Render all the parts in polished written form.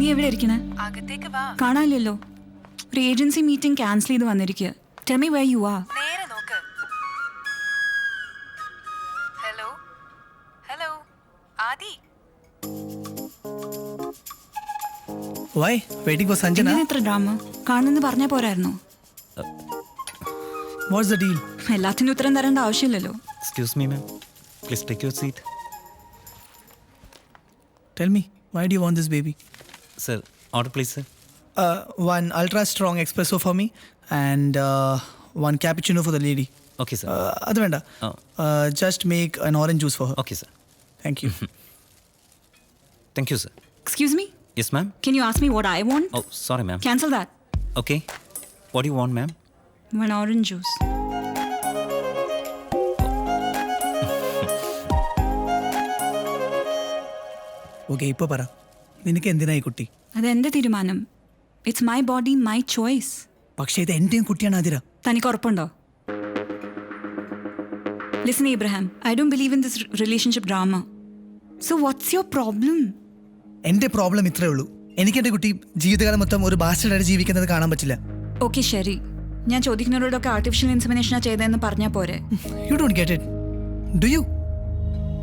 നീ എവിടെ ഇരിക്കണേ? അകത്തേക്ക് വാ. കാണാനില്ലല്ലോ. ഒരു ഏജൻസി മീറ്റിംഗ് ക്യാൻസൽ ചെയ്ത് വന്നിരിക്കുക. Tell me where you are. നേരെ നോക്ക്. Hello hello Adi. Why? Waiting for Sanjana? എന്തിനാ ഇത്ര ഡ്രാമ? കാണുന്നെന്ന് പറഞ്ഞാൽ പോരായിരുന്നോ? What's the deal? എല്ലാത്തിനും ഉത്തരം തരേണ്ട ആവശ്യമില്ലല്ലോ. Excuse me, ma'am. Please take your seat. Tell me, why do you want this baby? Sir, order please, sir. One ultra strong espresso for me and one cappuccino for the lady. Okay, sir. Adu venda. Oh. Just make an orange juice for her. Okay, sir. Thank you. Thank you, sir. Excuse me? Yes, ma'am. Can you ask me what I want? Oh, sorry, ma'am. Cancel that. Okay. What do you want, ma'am? One orange juice. Okay, ഇപ്പോൾ പറ. നിനക്ക് എന്തിനായി കുട്ടി? അതെന്റെ തീരുമാനം. It's my body my choice. പക്ഷേ ഇത് എൻ്റെയും കുട്ടിയാണ് ആതിര. തനിക്ക് ഉറപ്പുണ്ടോ? Listen, Abraham, I don't believe in this relationship drama. So what's your problem? എൻ്റെ പ്രോബ്ലം ഇത്രേ ഉള്ളൂ. എനിക്ക് എൻ്റെ കുട്ടി ജീവിതകാലം മൊത്തം ഒരു ബാസ്റ്റർഡായിട്ട് ജീവിക്കുന്നത് കാണാൻ പറ്റില്ല. ഓക്കെ ശരി, ഞാൻ ചോദിക്കുന്നവരോടൊക്കെ ആർട്ടിഫിഷ്യൽ ഇൻസെമിനേഷനാ ചെയ്തതെന്ന് പറഞ്ഞാൽ പോരെ? You don't get it. Do you?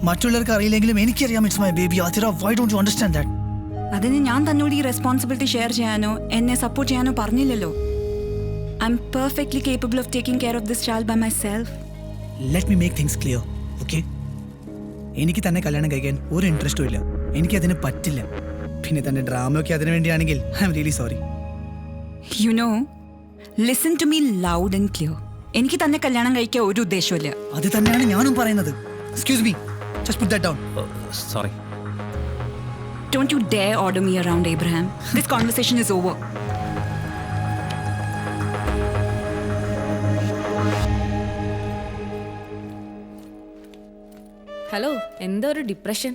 മറ്റുള്ളവർക്ക് അറിയില്ലെങ്കിലും എനിക്കറിയാം it's my baby Athira. Why don't you understand that? അതിന് ഞാൻ തന്നോട് ഈ റെസ്പോൺസിബിലിറ്റി ഷെയർ ചെയ്യാനോ എന്നെ സപ്പോർട്ട് ചെയ്യാനോ പറഞ്ഞില്ലല്ലോ. I'm perfectly capable of taking care of this child myself. Let me make things clear, okay? എനിക്ക് തന്നെ കല്യാണം കഴിക്കാൻ ഒരു ഇൻട്രസ്റ്റും ഇല്ല. എനിക്കതിന് പറ്റില്ല. പിന്നെ തൻ്റെ ഡ്രാമയൊക്കെ അതിനു വേണ്ടിയാണെങ്കിൽ I am really sorry. You know, listen to me loud and clear. എനിക്ക് തന്നെ കല്യാണം കഴിക്കാൻ ഒരു ഉദ്ദേശമില്ല. അത് തന്നെയാണ് ഞാനും പറയുന്നത്. Excuse me, just put that down. Oh, sorry. Don't you dare order me around, Abraham. This conversation is over. Hello, എന്താ ഒരു ഡിപ്രഷൻ?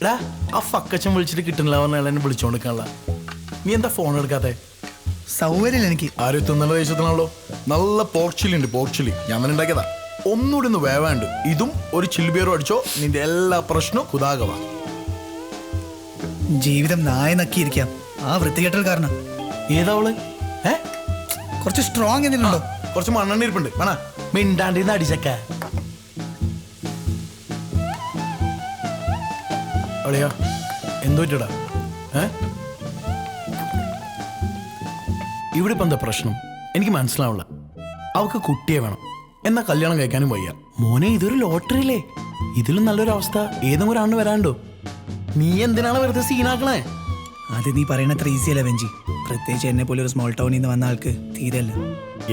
എടാ, ആ ഫക്കച്ചൻ വിളിച്ചിട്ട് കിട്ടുന്നില്ല പറഞ്ഞാൽ എന്നെ വിളിച്ചോണ്ടിരിക്കാനുള്ള. നീ എന്താ ഫോൺ എടുക്കാത്തെ? സൗകര്യമില്ല എനിക്ക്. ആരും തിന്നല ദേശത്തിനാണല്ലോ. നല്ല പോർച്ചിലി ഉണ്ട്, പോർച്ചിലി ഞാൻ തന്നെ ഉണ്ടാക്കിയതാ. ഒന്നുകൂടി ഒന്ന് വേവാണ്ട് ഇതും ഒരു ചില്ലുബിയറും അടിച്ചോ, നിന്റെ എല്ലാ പ്രശ്നവും കുതാകവാ. ജീവിതം നായ നക്കിയിരിക്കാം ആ വൃത്തികെട്ടൽ കാരണം. ഏതാവള്? കുറച്ച് സ്ട്രോങ് എന്തെങ്കിലും ഉണ്ടോ? കുറച്ച് മണ്ണെണ്ണ ഇരിപ്പുണ്ട്. വേണ മിണ്ടാണ്ടിന്ന് അടിച്ചക്ക അളിയാ. എന്തോറ്റടാ? ഇവിടെ ഇപ്പം എന്താ പ്രശ്നം? എനിക്ക് മനസ്സിലാവില്ല. അവൾക്ക് കുട്ടിയെ വേണം, എന്നാ കല്യാണം കഴിക്കാനും വയ്യ. മോനെ, ഇതൊരു ലോട്ടറിയില്ലേ? ഇതിലും നല്ലൊരു അവസ്ഥ ഏതെങ്കിലും ഒരാണ് വരാണ്ടോ? നീ എന്തിനാണ് വെറുതെ സീനാക്കണേ? അത് നീ പറയണത്ര ഈസി അല്ല വെഞ്ചി. പ്രത്യേകിച്ച് എന്നെ പോലെ ഒരു സ്മോൾ ടൗണിൽ നിന്ന് വന്ന ആൾക്ക് തീരല്ല.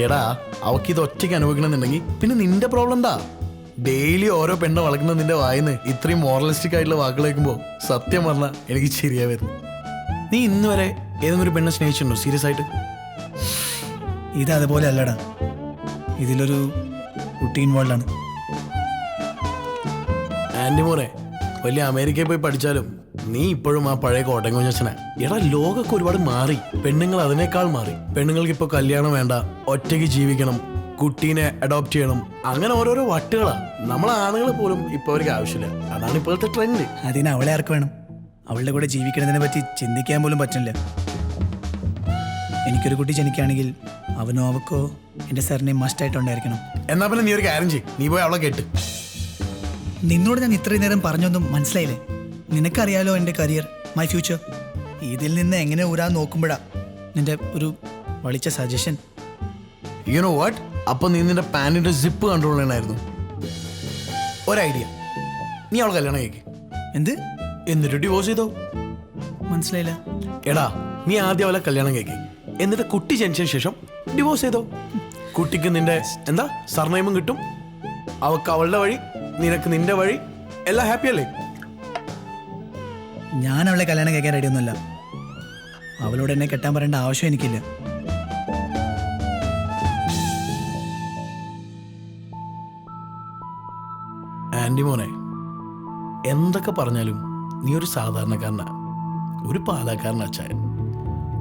എടാ, അവൾക്ക് ഇത് ഒറ്റയ്ക്ക് അനുഭവിക്കണമെന്നുണ്ടെങ്കിൽ പിന്നെ നിന്റെ പ്രോബ്ലം എന്താ? ഡെയിലി ഓരോ പെണ്ണ വളക്കുന്ന നിന്റെ വായിന്ന് ഇത്രയും മോറലിസ്റ്റിക് ആയിട്ടുള്ള വാക്കുകൾ കേൾക്കുമ്പോൾ സത്യം പറഞ്ഞാൽ എനിക്ക് ശരിയാ വരുന്നു. നീ ഇന്ന് വരെ ഏതെങ്കിലും ഒരു പെണ്ണെ സ്നേഹിച്ചിട്ടുണ്ടോ സീരിയസ് ആയിട്ട്? ഇത് അതുപോലെ അല്ലടാ. ഇതിലൊരു കുട്ടി ഇൻവോൾവ് ആണ്. ആൻറ്റി മോനെ, വലിയ അമേരിക്കയിൽ പോയി പഠിച്ചാലും നീ ഇപ്പോഴും ആ പഴയ കോട്ടയം കുഞ്ഞച്ചനെ. എടാ, ലോകമൊക്കെ ഒരുപാട് മാറി, പെണ്ണുങ്ങൾ അതിനേക്കാൾ മാറി. പെണ്ണുങ്ങൾക്ക് ഇപ്പോൾ കല്യാണം വേണ്ട, ഒറ്റയ്ക്ക് ജീവിക്കണം, കുട്ടീനെ അഡോപ്റ്റ് ചെയ്യണം, അങ്ങനെ ഓരോരോ വട്ടുകളാ. നമ്മളെ ആണുങ്ങൾ പോലും ഇപ്പോൾ അവർക്ക് ആവശ്യമില്ല. അതാണ് ഇപ്പോഴത്തെ ട്രെൻഡ്. അതിന് അവളെ ആർക്ക് വേണം? അവളുടെ കൂടെ ജീവിക്കണതിനെ പറ്റി ചിന്തിക്കാൻ പോലും പറ്റില്ല. എനിക്കൊരു കുട്ടി ജനിക്കുകയാണെങ്കിൽ അവനോ അവക്കോ എൻ്റെ സാറിനെ മസ്റ്റായിട്ടുണ്ടായിരിക്കണം. എന്നാ പിന്നെ നീ ഒരു കാര്യം ചെയ്യ്, നീ പോയി അവളെ കേട്ട്. നിന്നോട് ഞാൻ ഇത്രയും നേരം പറഞ്ഞൊന്നും മനസ്സിലായില്ലേ? നിനക്കറിയാലോ എൻ്റെ കരിയർ, മൈ ഫ്യൂച്ചർ. ഇതിൽ നിന്ന് എങ്ങനെ ഊരാൻ നോക്കുമ്പോഴാ നിന്റെ ഒരു വളിച്ച സജഷൻ. You know what? അപ്പൊ നീ നിന്റെ പാൻറ്റിന്റെ സിപ്പ് കൺട്രോൾ ചെയ്യണമായിരുന്നു. ഒരു ഐഡിയ, നീ അവളെ കല്യാണം കഴിക്ക്. എന്ത്? എന്നിട്ട് ഡിവോഴ്സ് ചെയ്തോ? മനസ്സിലായില്ല. എടാ, നീ ആദ്യം അവളെ കല്യാണം കഴിക്ക്, എന്നിട്ട് കുട്ടി ജനിച്ചതിന് ശേഷം ഡിവോഴ്സ് ചെയ്തോ. കുട്ടിക്ക് നിന്റെ എന്താ സർനെയിമും കിട്ടും, അവൾക്ക് അവളുടെ വഴി, നിനക്ക് നിന്റെ വഴി, എല്ലാം ഹാപ്പി അല്ലേ? ഞാൻ അവളെ കല്യാണം കഴിക്കാൻ റെഡിയൊന്നുമല്ല. അവളോട് എന്നെ കെട്ടാൻ പറയേണ്ട ആവശ്യം എനിക്കില്ല. ആൻറ്റി മോനെ, എന്തൊക്കെ പറഞ്ഞാലും നീ ഒരു സാധാരണക്കാരനാ, ഒരു പാലക്കാരൻ അച്ചായൻ.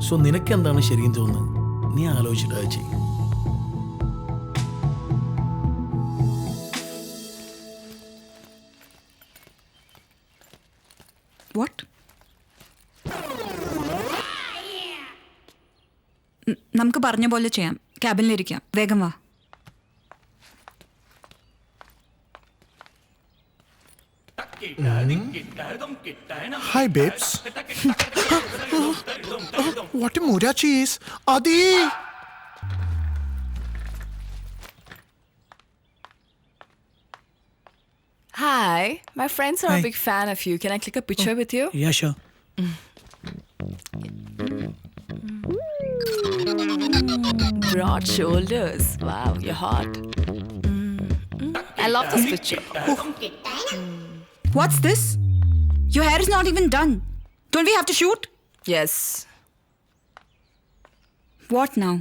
സോ നിനക്ക് എന്താണ് ശരിയെന്ന് തോന്നുന്നത് നീ ആലോചിച്ചിട്ട് അത് ചെയ്യും. വാട്ട്? നമുക്ക് പറഞ്ഞ പോലെ ചെയ്യാം. ക്യാബിനിലിരിക്കാം. വേഗം വാ. Hi, babes. What a Murachi is. Adi! Hi, my friends are Hi. a big fan of you. Can I click a picture with you? Yeah, sure. Broad shoulders. Wow, you're hot. I love this picture. What's this? Your hair is not even done. Don't we have to shoot? Yes. What now?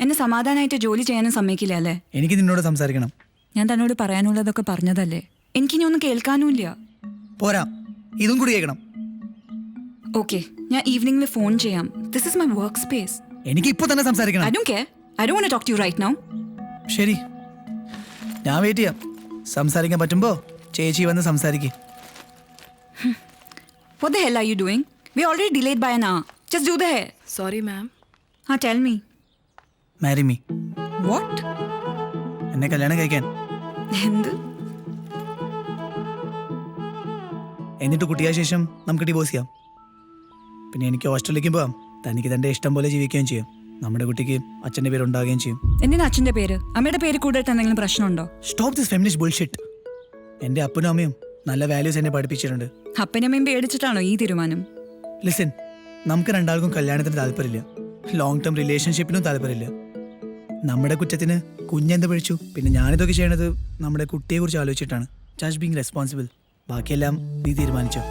എന്നെ സമാധാനമായിട്ട് ജോലി ചെയ്യാനും സമ്മതിക്കില്ല അല്ലേ? എനിക്ക് നിന്നോട് സംസാരിക്കണം. ഞാൻ തന്നോട് പറയാനുള്ളതൊക്കെ പറഞ്ഞതല്ലേ? എനിക്കിനി ഒന്നും കേൾക്കാനുമില്ല. പോരാ, ഇതും കൂടി കേൾക്കണം. ഓക്കെ, ഞാൻ ഈവനിംഗിൽ ഫോൺ ചെയ്യാം. This is my work space. എനിക്ക് ഇപ്പോൾ തന്നെ ഐ സംസാരിക്കണം. Don't care. I don't want to talk to you right now. ശരി, ഞാൻ വെയിറ്റ് ചെയ്യാം. സംസാരിക്കാൻ പറ്റുമ്പോൾ ചേച്ചി വന്ന് സംസാരിക്കേ. What the hell are you doing? We already delayed by an hour. Just do the hair. Sorry, ma'am. Tell me. Marry me. What? എന്നെ കല്യാണം കഴിക്കാൻ. എന്ത്? എന്നിട്ട് കുട്ടിയായ ശേഷം നമുക്ക് ഡിവോഴ്സ് ചെയ്യാം. പിന്നെ എനിക്ക് ഹോസ്റ്റലിലേക്ക് പോകാം. തനിക്ക് തൻ്റെ ഇഷ്ടം പോലെ ജീവിക്കുകയും ചെയ്യും. നമ്മുടെ കുട്ടിക്ക് അച്ഛൻ്റെ പേര് ഉണ്ടാകുകയും ചെയ്യും. എന്തിനാ അച്ഛൻ്റെ പേര്? അമ്മയുടെ പേര് കൂടുതൽ എന്തെങ്കിലും പ്രശ്നമുണ്ടോ? Stop this feminist bullshit. എൻ്റെ അപ്പനും അമ്മയും നല്ല വാല്യൂസ് എന്നെ പഠിപ്പിച്ചിട്ടുണ്ട്. അപ്പനമ്മയും പേടിച്ചിട്ടാണോ ഈ തീരുമാനം? ലിസൺ, നമുക്ക് രണ്ടാൾക്കും കല്യാണത്തിന് താല്പര്യമില്ല. ലോങ് ടേം റിലേഷൻഷിപ്പിനും താല്പര്യമില്ല. നമ്മുടെ കുറ്റത്തിന് കുഞ്ഞെന്ത് പഴിച്ചു? പിന്നെ ഞാനിതൊക്കെ ചെയ്യണത് നമ്മുടെ കുട്ടിയെക്കുറിച്ച് ആലോചിച്ചിട്ടാണ്. Just being responsible. ബാക്കിയെല്ലാം നീ തീരുമാനിച്ചോ.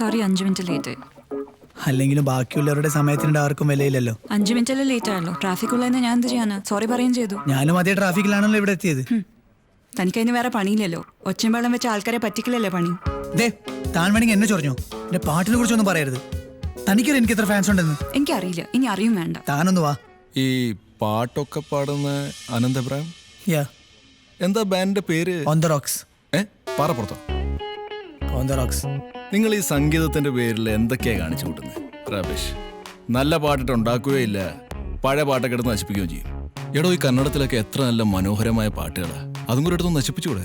Sorry, 5 minute late. അല്ലെങ്കിലും ബാക്കിയുള്ളവരുടെ സമയത്തിൻ്റെ ആർക്കും വിലയില്ലല്ലോ. 5 മിനിറ്റല്ലേ ലേറ്റ് ആയല്ലോ. ട്രാഫിക് ഉള്ളതെന്ന് ഞാൻ എന്ത് ചെയ്യാനാ? സോറി പറയുകയും ചെയ്തു. ഞാനും അതേ ട്രാഫിക്കിലാണല്ലോ ഇവിടെ എത്തിയത്. തനിക്കതിന് വേറെ പണിയില്ലല്ലോ. ഒച്ചയും വെള്ളം വെച്ച് ആൾക്കാരെ പറ്റിക്കലല്ലേ പണി. ദേ, താൻ വേണമെങ്കിൽ എന്നെ ചൊറിഞ്ഞോ. എൻ്റെ പാട്ടിനെ കുറിച്ചൊന്നും പറയരുത്. തനിക്കറിയാം എനിക്ക് എത്ര ഫാൻസ് ഉണ്ടെന്ന്. എനിക്കറിയില്ല, ഇനി അറിയും വേണ്ട. താനൊന്ന് വാ. ഈ പാട്ടൊക്കെ പാടുന്ന അനന്ത് എബ്രാഹിം, യാ, എന്താ ബാൻഡിന്റെ പേര്? On the rocks. പാറപ്പുറത്തോ? On the rocks. നിങ്ങൾ ഈ സംഗീതത്തിന്റെ പേരിൽ എന്തൊക്കെയാ കാണിച്ചു കൂട്ടുന്നത്? റബീഷ്. നല്ല പാട്ടിട്ട് ഉണ്ടാക്കുകയില്ല, പഴയ പാട്ടൊക്കെ എടുത്ത് നശിപ്പിക്കുകയും ചെയ്യും. എടോ, ഈ കന്നഡത്തിലൊക്കെ എത്ര നല്ല മനോഹരമായ പാട്ടുകളാ. അതും കൂടെ എടുത്തൊന്ന് നശിപ്പിച്ചുകൂടെ?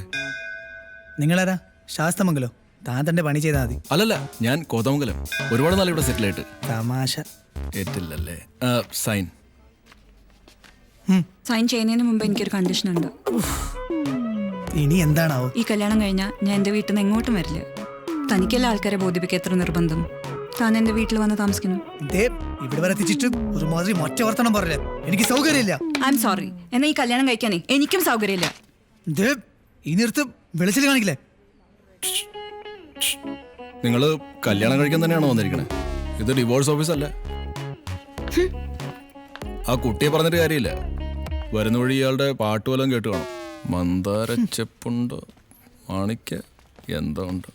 നിങ്ങളാരാ? ശാസ്തമംഗലോ? താൻ തന്റെ പണി ചെയ്താൽ മതി. അല്ലല്ല, ഞാൻ കോതമംഗലം. ഒരുപാട് നാൾ ഇവിടെ സെറ്റിൽ ആയിട്ട്. തമാശ. ഏറ്റില്ലല്ലേ? സൈൻ. സൈൻ ചെയ്യുന്നതിന് മുമ്പ് എനിക്കൊരു കണ്ടീഷൻ ഉണ്ട്. ഇനി എന്താണാവോ? ഈ കല്യാണം കഴിഞ്ഞാൽ ഞാൻ എൻ്റെ വീട്ടിൽ നിന്ന് എങ്ങോട്ടും വരില്ല. തനിക്കെല്ലാം ആൾക്കാരെ ബോധിപ്പിക്കുക എത്ര നിർബന്ധം. താൻ എൻ്റെ വീട്ടിൽ വന്ന് താമസിക്കുന്നു. ഇവിടെ വരെ എത്തിച്ചിട്ട് ഒരുമാതിരി മൊറ്റ വർത്തനം പറയില്ല. എനിക്ക് സൗകര്യമില്ല. I am sorry. എന്നാൽ ഈ കല്യാണം കഴിക്കാനേ എനിക്കും സൗകര്യമില്ല. ഈ നിർത്ത് വെളിച്ചിൽ കാണിക്കില്ലേ? നിങ്ങൾ കല്യാണം കഴിക്കാൻ തന്നെയാണോ വന്നിരിക്കണേ? ഇത് ഡിവോഴ്സ് ഓഫീസ് അല്ല. ആ കുട്ടിയെ പറഞ്ഞിട്ട് കാര്യമില്ല. വരുന്ന വഴി ഇയാളുടെ പാട്ട് വല്ലതും കേട്ട് കാണും. മന്ദാരച്ചെപ്പുണ്ടോ മാണിക്ക എന്തോ ഉണ്ട്.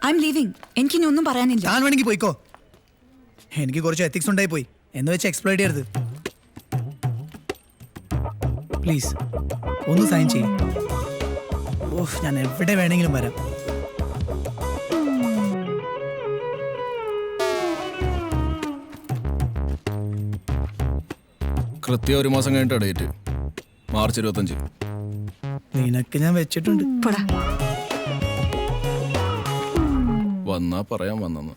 I'm leaving. എനിക്കിനി ഒന്നും പറയാനില്ല. താൻ വേണമെങ്കിൽ പോയിക്കോ. എനിക്ക് കുറച്ച് എത്തിക്സ് ഉണ്ടായി പോയി എന്ന് വെച്ച് എക്സ്പ്ലോയിറ്റ് ചെയ്യരുത്. പ്ലീസ് ഒന്ന് സൈൻ ചെയ്യും. ഓഹ്, ഞാൻ എവിടെ വേണമെങ്കിലും വരാം. കൃത്യം 1 മാസം കഴിഞ്ഞിട്ട് ഡേറ്റ്. മാർച്ച് 25. നിനക്ക് ഞാൻ വെച്ചിട്ടുണ്ട്. പോടാ. വന്നാ പറയാൻ വന്നെന്ന്.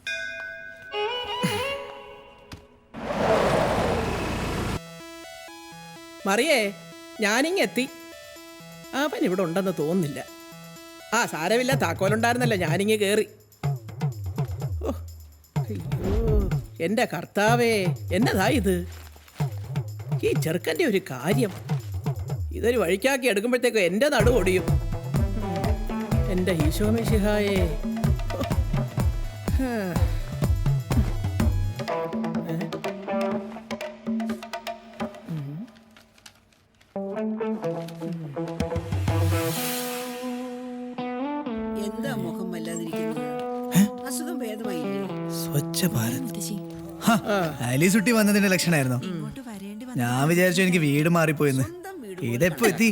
മറിയേ, ഞാനിങ്ങെത്തി. അവൻ ഇവിടെ ഉണ്ടെന്ന് തോന്നുന്നില്ല. സാരമില്ല, താക്കോലുണ്ടായിരുന്നല്ലോ, ഞാനിങ്ങ് കയറി. ഓ, അയ്യോ, എൻ്റെ കർത്താവേ, എന്നതാ ഇത്? ഈ ചെറുക്കൻ്റെ ഒരു കാര്യം. ഇതൊരു വഴിക്കാക്കി എടുക്കുമ്പോഴത്തേക്കും എൻ്റെ നടു ഒടിയും. എൻ്റെ ഈശോ മിശിഹായേ. എന്താ മുഖം വല്ലാതിരിക്കുന്നത്? അസുഖം ഭേദമായില്ലേ? സ്വച്ഛ ഭാരത്. ആലീസ് കുട്ടി വന്നതിന്റെ ലക്ഷണമായിരുന്നോ? ഞാൻ വിചാരിച്ചു എനിക്ക് വീട് മാറിപ്പോയെന്ന്. ഇതെപ്പോ എത്തി?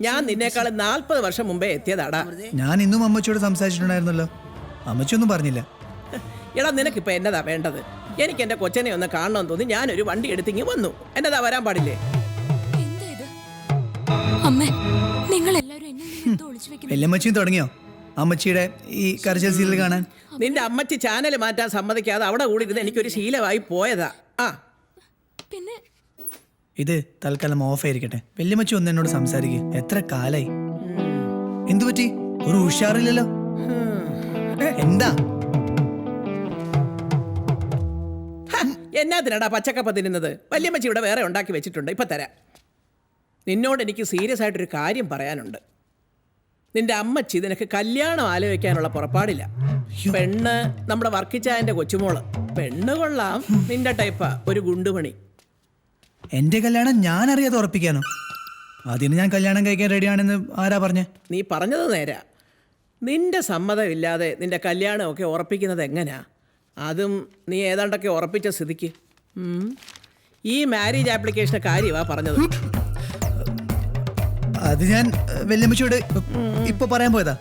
ഞാൻ നിന്നേക്കാളും 40 വർഷം മുമ്പേ എത്തിയതാടാ. ഞാൻ ഇന്നും അമ്മച്ചിയോട് സംസാരിച്ചിട്ടുണ്ടായിരുന്നല്ലോ. അമ്മച്ചിയൊന്നും പറഞ്ഞില്ല. എടാ നിനക്കിപ്പോ എന്നതാ വേണ്ടത്? എനിക്ക് എന്റെ കൊച്ചനെ ഒന്ന് കാണണമെന്ന് തോന്നി ഞാനൊരു വണ്ടി എടുത്തിങ്ങി വന്നു. എന്നതാ വരാൻ പാടില്ലേ? വല്യമ്മച്ചിയും തുടങ്ങിയോ അമ്മച്ചിയുടെ ഈ കരച്ചിൽ സീരിയൽ കാണാൻ? നിന്റെ അമ്മച്ചി ചാനൽ മാറ്റാൻ സമ്മതിക്കാതെ അവിടെ കൂടി ഇരുന്ന് എനിക്കൊരു ശീലമായി പോയതാ. ഇത് തൽക്കാലം ഓഫ് ആയിരിക്കട്ടെ. വല്യമ്മച്ചി ഒന്ന് എന്നോട് സംസാരിക്കുക. എത്ര കാലായി? എന്തു പറ്റി? ഒരു ഉഷാറില്ലല്ലോ. എന്താ? എന്നാത്തിനാടാ പച്ചക്കപ്പ തിന്നുന്നത്? വല്യമ്മച്ചി ഇവിടെ വേറെ ഉണ്ടാക്കി വെച്ചിട്ടുണ്ട്, ഇപ്പൊ തരാം. നിന്നോട് എനിക്ക് സീരിയസ് ആയിട്ടൊരു കാര്യം പറയാനുണ്ട്. നിന്റെ അമ്മച്ചി നിനക്ക് കല്യാണം ആലോചിക്കാനുള്ള പുറപ്പാടില്ല. പെണ്ണ് നമ്മുടെ വർക്കിച്ചായന്റെ കൊച്ചുമോള്. പെണ്ണ് കൊള്ളാം, നിന്റെ ടൈപ്പാ, ഒരു ഗുണ്ടുമണി. എന്റെ കല്യാണം ഞാൻ അറിയാതെ ഉറപ്പിക്കാനോ? അതിന് ഞാൻ കല്യാണം കഴിക്കാൻ റെഡിയാണെന്ന് ആരാ പറഞ്ഞേ? നീ പറഞ്ഞത് നേരാ. നിന്റെ സമ്മതമില്ലാതെ നിന്റെ കല്യാണമൊക്കെ ഉറപ്പിക്കുന്നത് എങ്ങനെയാ? അതും നീ ഏതാണ്ടൊക്കെ ഉറപ്പിച്ച സ്ഥിതിക്ക്. ഈ മാരേജ് ആപ്ലിക്കേഷന്റെ കാര്യമാ പറഞ്ഞത്. അത് ഞാൻ വല്യമ്മച്ചിയോട് ഇപ്പൊ പറയാൻ പോയതാ.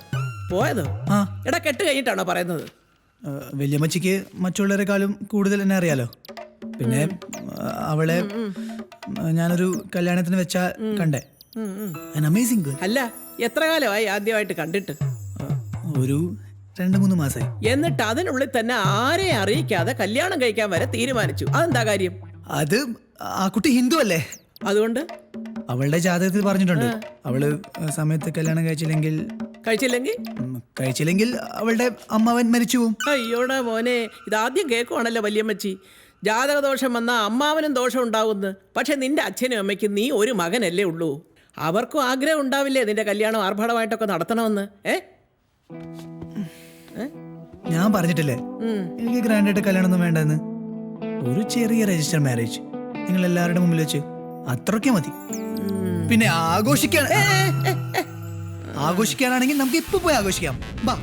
പോയതോ? ആ. എടാ കെട്ട് കഴിഞ്ഞിട്ടാണോ പറയുന്നത്? വല്യമ്മച്ചിക്ക് മറ്റുള്ളവരെക്കാളും കൂടുതൽ എന്നെ അറിയാലോ. പിന്നെ അവളെ ഞാനൊരു കല്യാണത്തിന് വെച്ചാ കണ്ടേ. Amazing girl. അല്ല, എത്ര കാലമായി ആദ്യമായിട്ട് കണ്ടിട്ട്? ഒരു 2-3 മാസമായി. എന്നിട്ട് അതിനുള്ളിൽ തന്നെ ആരെ അറിയിക്കാതെ കല്യാണം കഴിക്കാൻ വരെ തീരുമാനിച്ചു. അതെന്താ കാര്യം? അത് ആ കുട്ടി ഹിന്ദു അല്ലേ? അതുകൊണ്ട് അവളുടെ ജാതകത്തിൽ പറഞ്ഞിട്ടുണ്ട്, അവള് സമയത്ത് കല്യാണം കഴിച്ചില്ലെങ്കിൽ അവളുടെ അമ്മാവൻ മരിച്ചു പോവും. അയ്യോടാ മോനെ, ഇതാദ്യം കേൾക്കുവാണല്ലോ വല്യമ്മച്ചി. ജാതകദോഷം വന്നാൽ അമ്മാവനും ദോഷം ഉണ്ടാവുന്നു. പക്ഷെ നിന്റെ അച്ഛനും അമ്മയ്ക്കും നീ ഒരു മകനല്ലേ ഉള്ളൂ. അവർക്കും ആഗ്രഹം ഉണ്ടാവില്ലേ നിന്റെ കല്യാണം ആർഭാടമായിട്ടൊക്കെ നടത്തണമെന്ന്? ഞാൻ പറഞ്ഞിട്ടില്ലേ എനിക്ക് ഗ്രാൻഡായിട്ട് കല്യാണം ഒന്നും വേണ്ടെന്ന്. ഒരു ചെറിയ രജിസ്റ്റർ മാരേജ് നിങ്ങൾ എല്ലാവരുടെ മുമ്പിൽ വെച്ച് അത്രയ്ക്ക് മതി. പിന്നെ ആഘോഷിക്കാനാണെങ്കിൽ നമുക്ക് ഇപ്പൊ പോയി ആഘോഷിക്കാം. ബാ.